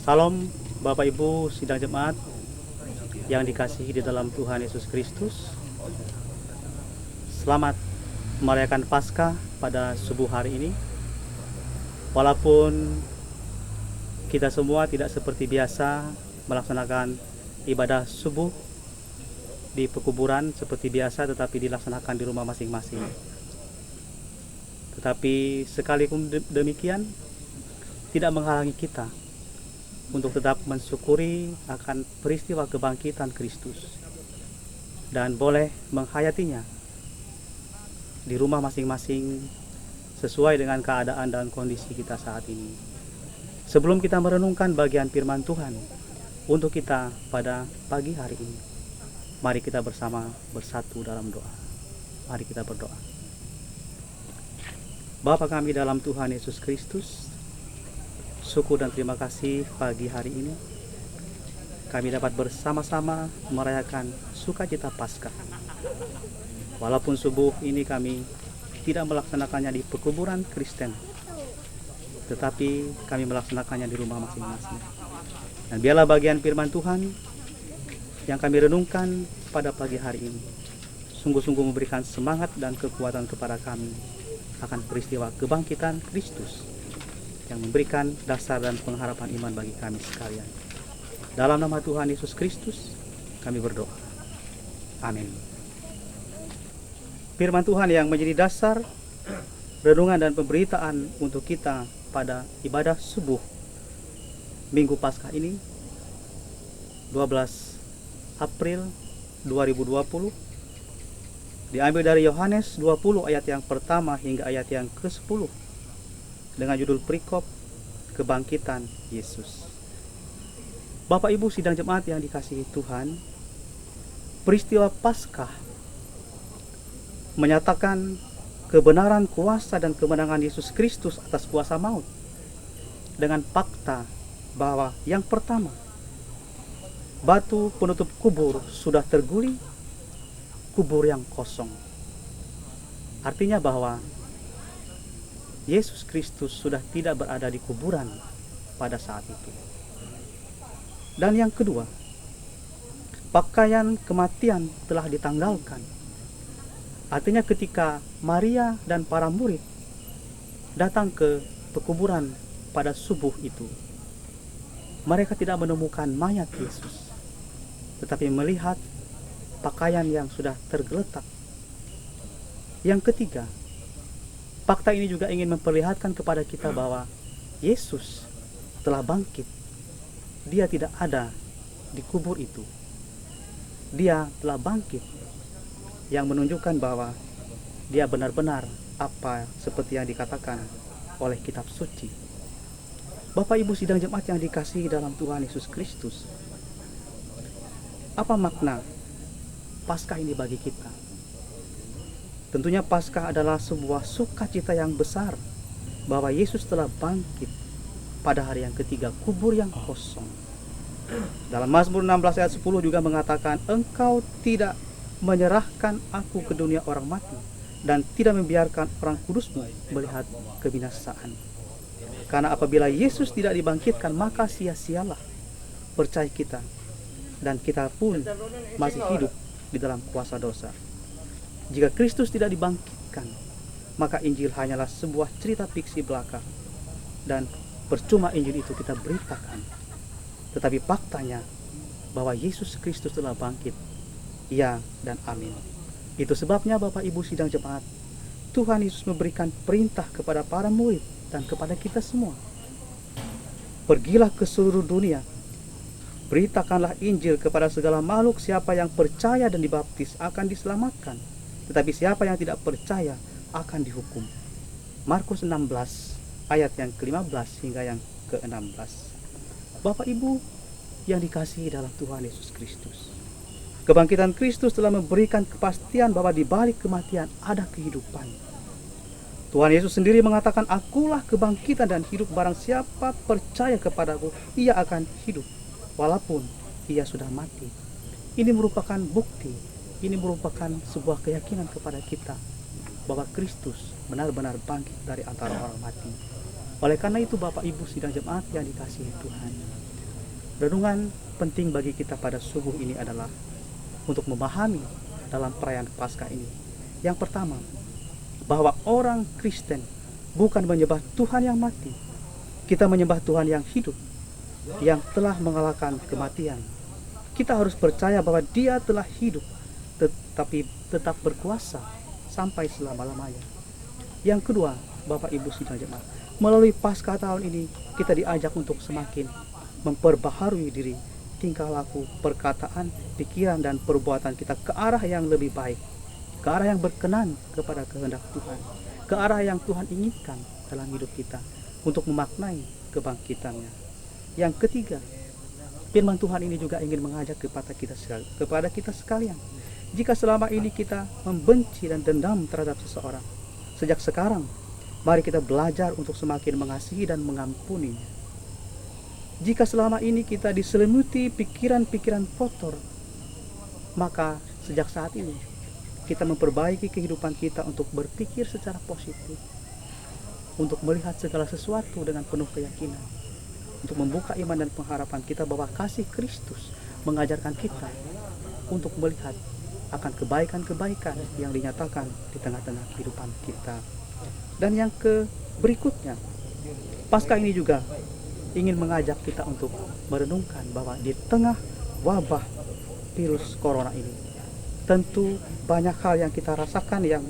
Salam Bapak Ibu sidang jemaat yang dikasihi di dalam Tuhan Yesus Kristus. Selamat merayakan Paskah pada subuh hari ini. Walaupun kita semua tidak seperti biasa melaksanakan ibadah subuh di pekuburan seperti biasa, tetapi dilaksanakan di rumah masing-masing. Tetapi sekalipun demikian, tidak menghalangi kita untuk tetap mensyukuri akan peristiwa kebangkitan Kristus dan boleh menghayatinya di rumah masing-masing sesuai dengan keadaan dan kondisi kita saat ini. Sebelum kita merenungkan bagian firman Tuhan untuk kita pada pagi hari ini, mari kita bersama bersatu dalam doa. Mari kita berdoa. Bapa kami dalam Tuhan Yesus Kristus, syukur dan terima kasih pagi hari ini kami dapat bersama-sama merayakan sukacita Paskah. Walaupun subuh ini kami tidak melaksanakannya di pekuburan Kristen, tetapi kami melaksanakannya di rumah masing-masing. Dan biarlah bagian firman Tuhan yang kami renungkan pada pagi hari ini sungguh-sungguh memberikan semangat dan kekuatan kepada kami akan peristiwa kebangkitan Kristus yang memberikan dasar dan pengharapan iman bagi kami sekalian. Dalam nama Tuhan Yesus Kristus kami berdoa. Amin. Firman Tuhan yang menjadi dasar renungan dan pemberitaan untuk kita pada ibadah subuh Minggu Paskah ini 12 April 2020 diambil dari Yohanes 20 ayat yang pertama hingga ayat yang ke-10 dengan judul perikop kebangkitan Yesus. Bapak Ibu sidang jemaat yang dikasihi Tuhan, peristiwa Paskah menyatakan kebenaran kuasa dan kemenangan Yesus Kristus atas kuasa maut dengan fakta bahwa yang pertama, batu penutup kubur sudah terguli, kubur yang kosong. Artinya bahwa Yesus Kristus sudah tidak berada di kuburan pada saat itu. Dan yang kedua, pakaian kematian telah ditanggalkan. Artinya ketika Maria dan para murid datang ke pekuburan pada subuh itu, mereka tidak menemukan mayat Yesus, tetapi melihat pakaian yang sudah tergeletak. Yang ketiga, fakta ini juga ingin memperlihatkan kepada kita bahwa Yesus telah bangkit. Dia tidak ada di kubur itu. Dia telah bangkit, yang menunjukkan bahwa dia benar-benar apa seperti yang dikatakan oleh kitab suci. Bapak Ibu sidang jemaat yang dikasihi dalam Tuhan Yesus Kristus, apa makna Paskah ini bagi kita? Tentunya Paskah adalah sebuah sukacita yang besar bahwa Yesus telah bangkit pada hari yang ketiga, kubur yang kosong. Dalam Mazmur 16 ayat 10 juga mengatakan, Engkau tidak menyerahkan aku ke dunia orang mati dan tidak membiarkan orang kudus-Mu melihat kebinasaan. Karena apabila Yesus tidak dibangkitkan, maka sia-sialah percaya kita, dan kita pun masih hidup di dalam kuasa dosa. Jika Kristus tidak dibangkitkan, maka Injil hanyalah sebuah cerita fiksi belaka, dan percuma Injil itu kita beritakan. Tetapi faktanya bahwa Yesus Kristus telah bangkit, ya dan amin. Itu sebabnya Bapak Ibu sidang jemaat, Tuhan Yesus memberikan perintah kepada para murid dan kepada kita semua. Pergilah ke seluruh dunia, beritakanlah Injil kepada segala makhluk. Siapa yang percaya dan dibaptis akan diselamatkan, tetapi siapa yang tidak percaya akan dihukum. Markus 16 ayat yang ke-15 hingga yang ke-16. Bapak Ibu yang dikasihi dalam Tuhan Yesus Kristus, kebangkitan Kristus telah memberikan kepastian bahwa di balik kematian ada kehidupan. Tuhan Yesus sendiri mengatakan, Akulah kebangkitan dan hidup, barang siapa percaya kepadaku, ia akan hidup walaupun ia sudah mati. Ini merupakan bukti, ini merupakan sebuah keyakinan kepada kita bahwa Kristus benar-benar bangkit dari antara orang mati. Oleh karena itu Bapak Ibu sidang jemaat yang dikasihi Tuhan, renungan penting bagi kita pada subuh ini adalah untuk memahami dalam perayaan Paskah ini. Yang pertama, bahwa orang Kristen bukan menyembah Tuhan yang mati. Kita menyembah Tuhan yang hidup, yang telah mengalahkan kematian. Kita harus percaya bahwa Dia telah hidup, tetapi tetap berkuasa sampai selama-lamanya. Yang kedua, Bapak Ibu sidang jemaat, melalui Paskah tahun ini kita diajak untuk semakin memperbaharui diri, tingkah laku, perkataan, pikiran, dan perbuatan kita ke arah yang lebih baik, ke arah yang berkenan kepada kehendak Tuhan, ke arah yang Tuhan inginkan dalam hidup kita untuk memaknai kebangkitannya. Yang ketiga, firman Tuhan ini juga ingin mengajak kepada kita sekalian. Jika selama ini kita membenci dan dendam terhadap seseorang, sejak sekarang mari kita belajar untuk semakin mengasihi dan mengampuninya. Jika selama ini kita diselimuti pikiran-pikiran kotor, maka sejak saat ini kita memperbaiki kehidupan kita untuk berpikir secara positif, untuk melihat segala sesuatu dengan penuh keyakinan, untuk membuka iman dan pengharapan kita bahwa kasih Kristus mengajarkan kita untuk melihat akan kebaikan-kebaikan yang dinyatakan di tengah-tengah kehidupan kita. Dan yang berikutnya, Paskah ini juga ingin mengajak kita untuk merenungkan bahwa di tengah wabah virus corona ini, tentu banyak hal yang kita rasakan yang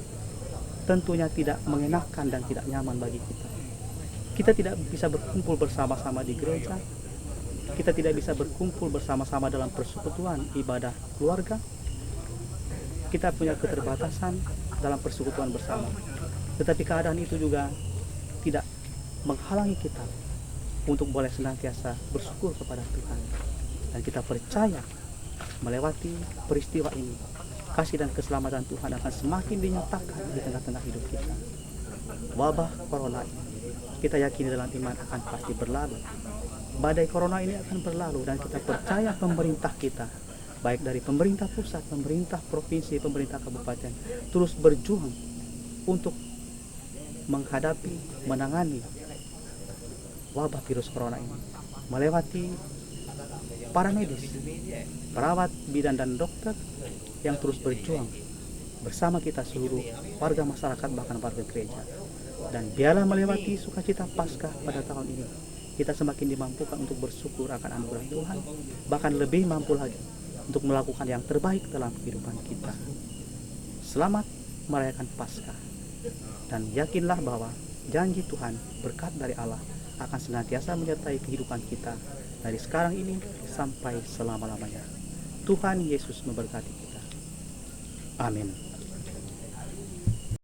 tentunya tidak mengenakan dan tidak nyaman bagi kita. Kita tidak bisa berkumpul bersama-sama di gereja, kita tidak bisa berkumpul bersama-sama dalam persekutuan ibadah keluarga. Kita punya keterbatasan dalam persekutuan bersama. Tetapi keadaan itu juga tidak menghalangi kita untuk boleh senantiasa bersyukur kepada Tuhan. Dan kita percaya melewati peristiwa ini, kasih dan keselamatan Tuhan akan semakin dinyatakan di tengah-tengah hidup kita. Wabah corona ini, kita yakini dalam iman akan pasti berlalu. Badai corona ini akan berlalu dan kita percaya pemerintah kita, baik dari pemerintah pusat, pemerintah provinsi, pemerintah kabupaten, terus berjuang untuk menghadapi, menangani wabah virus corona ini. Melewati para medis, perawat, bidan, dan dokter yang terus berjuang bersama kita seluruh warga masyarakat, bahkan warga gereja. Dan biarlah melewati sukacita Paskah pada tahun ini, kita semakin dimampukan untuk bersyukur akan anugerah Tuhan, bahkan lebih mampu lagi untuk melakukan yang terbaik dalam kehidupan kita. Selamat merayakan Paskah, dan yakinlah bahwa janji Tuhan, berkat dari Allah akan senantiasa menyertai kehidupan kita dari sekarang ini sampai selama-lamanya. Tuhan Yesus memberkati kita. Amin.